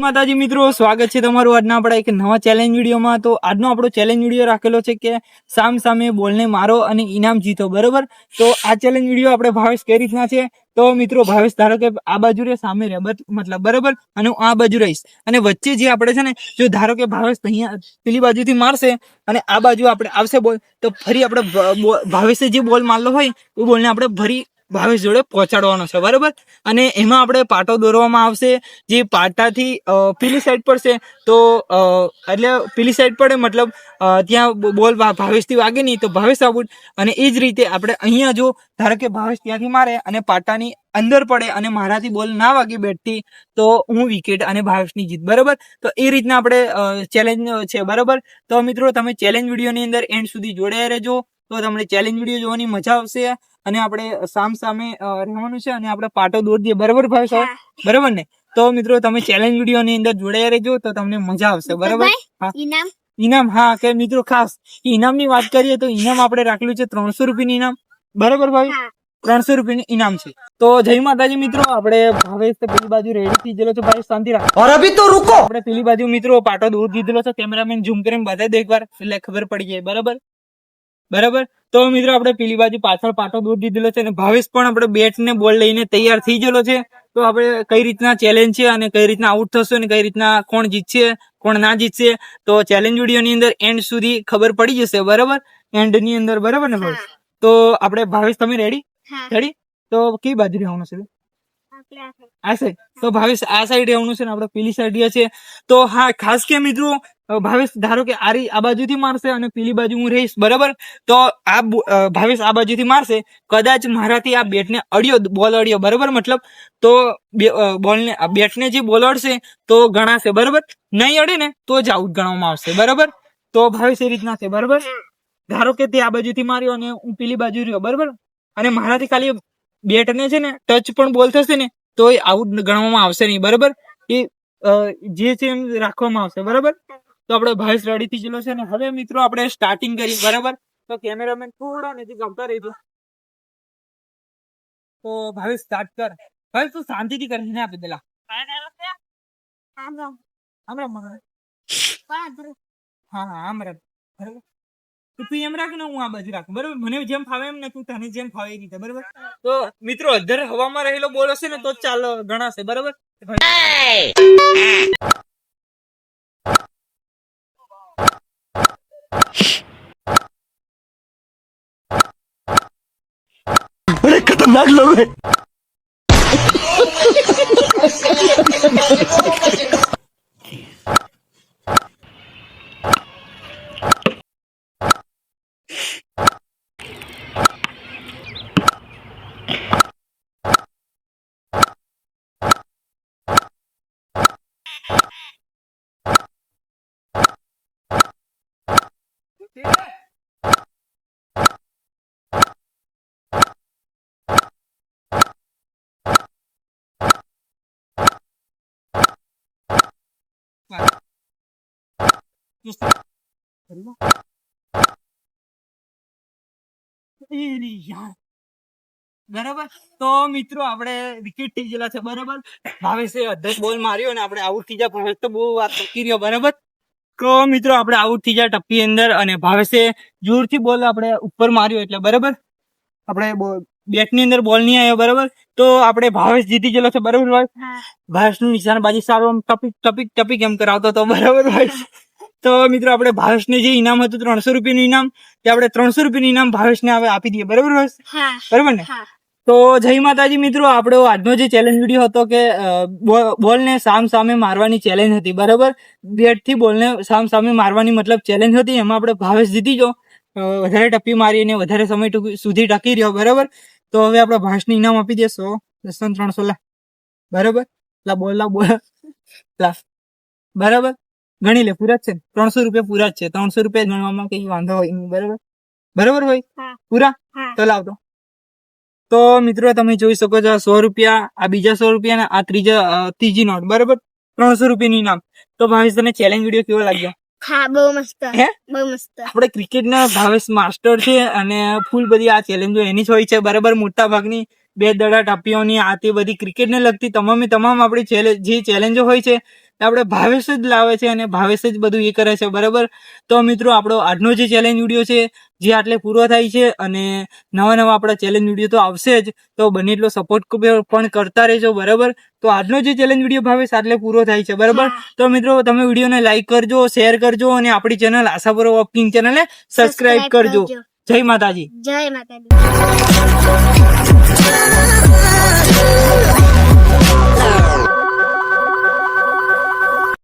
માતાજી મિત્રો, સ્વાગત છે તમારું આજના આપણા એક નવા ચેલેન્જ વિડીયોમાં। તો આજનો આપણો ચેલેન્જ વિડીયો રાખેલો છે કે સામ સામે બોલને મારો અને ઇનામ જીતો, બરોબર। તો આ ચેલેન્જ વિડીયો આપણે ભાવેશ કઈ રીતના છે તો મિત્રો, ભાવેશ ધારો કે આ બાજુ રે સામે રે મતલબ બરોબર, અને હું આ બાજુ રહીશ અને વચ્ચે જે આપણે છે ને, જો ધારો કે ભાવેશ અહીંયા પેલી બાજુથી મારશે અને આ બાજુ આપણે આવશે બોલ, તો ફરી આપણે ભાવેશે જે બોલ મારલો હોય એ બોલને આપણે ફરી ભાવેશ જોડે પહોંચાડવાનો છે, બરોબર। અને એમાં આપણે પાટો દોરવામાં આવશે, જે પાટાથી પેલી સાઈડ પડશે તો એટલે પેલી સાઈડ પડે મતલબ ત્યાં બોલ ભાવેશથી વાગે નહીં તો ભાવેશ આઉટ। અને એ જ રીતે આપણે અહીંયા જો ધારો કે ભાવેશ ત્યાંથી મારે અને પાટાની અંદર પડે અને મારાથી બોલ ના વાગે બેટથી, તો હું વિકેટ અને ભાવેશની જીત, બરોબર। તો એ રીતના આપણે ચેલેન્જ છે, બરોબર। તો મિત્રો, તમે ચેલેન્જ વિડીયોની અંદર એન્ડ સુધી જોડાયા રહેજો, તો તમને ચેલેન્જ વિડીયો જોવાની મજા આવશે। અને આપણે સામ સામે રહેવાનું છે અને આપણે પાટો દોરી દઈએ, બરોબર ભાવેશ, બરોબર ને? તો મિત્રો, તમે ચેલેન્જ વિડીયોની અંદર જોડાયા રહેજો તો તમને મજા આવશે, બરોબર। ઇનામ, હા કે મિત્રો, ખાસ ઇનામની વાત કરીએ તો ઇનામ આપણે રાખેલું છે 300 રૂપિયાનું ઇનામ, બરોબર ભાઈ? 300 રૂપિયાનું ઇનામ છે। તો જય માતાજી મિત્રો, આપણે ભાવેશ પેલી બાજુ રેડી થઈ ગયેલો છે, ભાઈ શાંતિ રાખ। और अभी तो रुको। આપણે પેલી બાજુ મિત્રો પાટો દૂર દીધેલો છે, કેમેરામેન ઝૂમ કરીને બતાવી દે એકવાર, એટલે ખબર પડી જાય, બરાબર। તો મિત્રો, આપણે પેલી બાજુ પાછળ પાટો દૂર દીધેલો છે અને ભાવેશ પણ આપણે બેટ ને બોલ લઈને તૈયાર થઈ ગયેલો છે। તો આપણે કઈ રીતના ચેલેન્જ છે અને કઈ રીતના આઉટ થશે અને કઈ રીતના કોણ જીતશે કોણ ના જીતશે, તો ચેલેન્જ વિડીયોની અંદર એન્ડ સુધી ખબર પડી જશે, બરાબર? એન્ડ ની અંદર, બરાબર ને ભાઈ? તો આપણે ભાવેશ, તમે રેડી? તો કઈ બાજુ રહેવાનું છે? આ સાઈડ। તો ભાવેશ આ સાઈડ રહેવાનું છે ને આપણે પેલી સાઈડ છે। તો હા, ખાસ કે મિત્રો, ભાવેશ ધારો કે આ બાજુથી મારશે અને પેલી બાજુ હું રહીશ, બરાબર? તો આ ભાવેશ આ બાજુથી મારશે, કદાચ મારાથી આ બેટને બોલ અડ્યો, બરાબર? મતલબ તો બોલને બેટને જે બોલ અડશે તો ગણાશે, બરાબર? નહીં અડે ને તો જ આઉટ ગણવામાં આવશે, બરાબર? તો ભાવેશ એ રીતના છે, બરાબર? ધારો કે તે આ બાજુથી માર્યો અને હું પેલી બાજુ રહ્યો, બરાબર? અને મારાથી ખાલી બેટને છે ને ટચ પણ બોલ થશે ને તો એ આઉટ ગણવામાં આવશે નહીં, બરાબર? એ જે છે એમ રાખવામાં આવશે, બરાબર? તો આપણે ભાવેશ રેડી થઈ ગયેલો છે ને હવે મિત્રો આપણે સ્ટાર્ટિંગ કરી, બરાબર? તો કેમેરામેન થોડા નજીક આવતા રહીજો। તો ભાવેશ સ્ટાર્ટ કર। ભાવેશ તું શાંતિથી કરીને આપી દેલા, હા આમ રાખ, બરાબર? તું એમ રાખ ને હું આ બાજુ રાખું, બરાબર? મને જેમ ફાવે એમ ને, તું તને જેમ ફાવે એ રીતે, બરાબર? તો મિત્રો, અધર હવામાં રહેલો બોલ હશે ને તો ચાલો ગણાશે, બરાબર? बड़े खतरनाक लोग हैं। બરાબર। તો મિત્રો, આપણે વિકેટ થઈ ગયેલા છે, બરાબર? ભાવેશે અધર બોલ માર્યો અને આપણે આઉટ થઈ જાય, ભાવેશ તો બહુ વાત ટકી રહ્યો, બરાબર? તો મિત્રો, આપણે આઉટ થઈ જાય ટપ્પી અંદર અને ભાવેશે જોરથી બોલ આપણે ઉપર માર્યો, એટલે બરાબર આપણે બેટની અંદર બોલ નહીં આવ્યો, બરાબર? તો આપણે ભાવેશ જીતી ગયેલો છે, બરાબર? ભાવેશનું નિશાનબાજી સારું ટપીક એમ કરાવતો હતો, બરાબર ભાઈ? તો મિત્રો, આપણે ભાવેશને જે ઇનામ હતું 300 રૂપિયાનું ઇનામ, તે આપણે 300 રૂપિયાનું ઇનામ ભાવેશને હવે આપી દઈએ, બરાબર ભાવેશ? બરાબર ને? તો જય માતાજી મિત્રો, આપણો આજનો જે ચેલેન્જ વિડીયો હતો કે બોલને સામ સામે મારવાની ચેલેન્જ હતી, બરાબર? બેટથી બોલને સામ સામે મારવાની મતલબ ચેલેન્જ હતી, એમાં આપણે ભાવેશ જીતી ગયો, વધારે ટપ્પી મારી અને વધારે સમય સુધી ટકી રહ્યો, બરાબર? તો હવે આપણે ભાવેશને ઇનામ આપી દઈએ 100, 300 લા, બરાબર? બોલ બરાબર? ગણી લે, પૂરા જ છે 300 રૂપિયા, પૂરા જ છે 300 રૂપિયા ગણવામાં કઈ વાંધો હોય નહીં, બરાબર ભાઈ? પૂરા તો લાવતો। તો મિત્રો, તમે જોઈ શકો છો 100 રૂપિયા, આ બીજા 100 રૂપિયા ને આ ત્રીજી નોટ, બરાબર? 300 રૂપિયાનું ઇનામ। તો ભાવેશ, તને ચેલેન્જ વિડીયો કેવો લાગ્યો? હા, બહુ મસ્ત, બહુ મસ્ત। આપણે ક્રિકેટના ભાવેશ માસ્ટર છે અને ફૂલ બધી આ ચેલેન્જો એની જ હોય છે, બરાબર? મોટા ભાગની બે દડા ટાપીઓની આ તે બધી ક્રિકેટને લગતી તમામ આપણી જે ચેલેન્જો હોય છે આપણે ભાવેશ જ લાવે છે અને ભાવેશ જ બધું એ કરે છે, બરાબર. તો મિત્રો આપણો આજનો જે ચેલેન્જ વિડીયો છે જે આટલે પૂરો થાય છે, અને નવા આપણા ચેલેન્જ વિડીયો તો આવશે જ, તો બને એટલો સપોર્ટ પણ કરતા રહેજો, બરાબર. તો આજનો જે ચેલેન્જ વિડીયો ભાવેશ આટલે પૂરો થાય છે, બરાબર. તો મિત્રો તમે વિડીયોને લાઈક કરજો, શેર કરજો અને આપણી ચેનલ આશાપુરા વોકિંગ ચેનલને સબસ્ક્રાઇબ કરજો. જય માતાજી. જય માતાજી.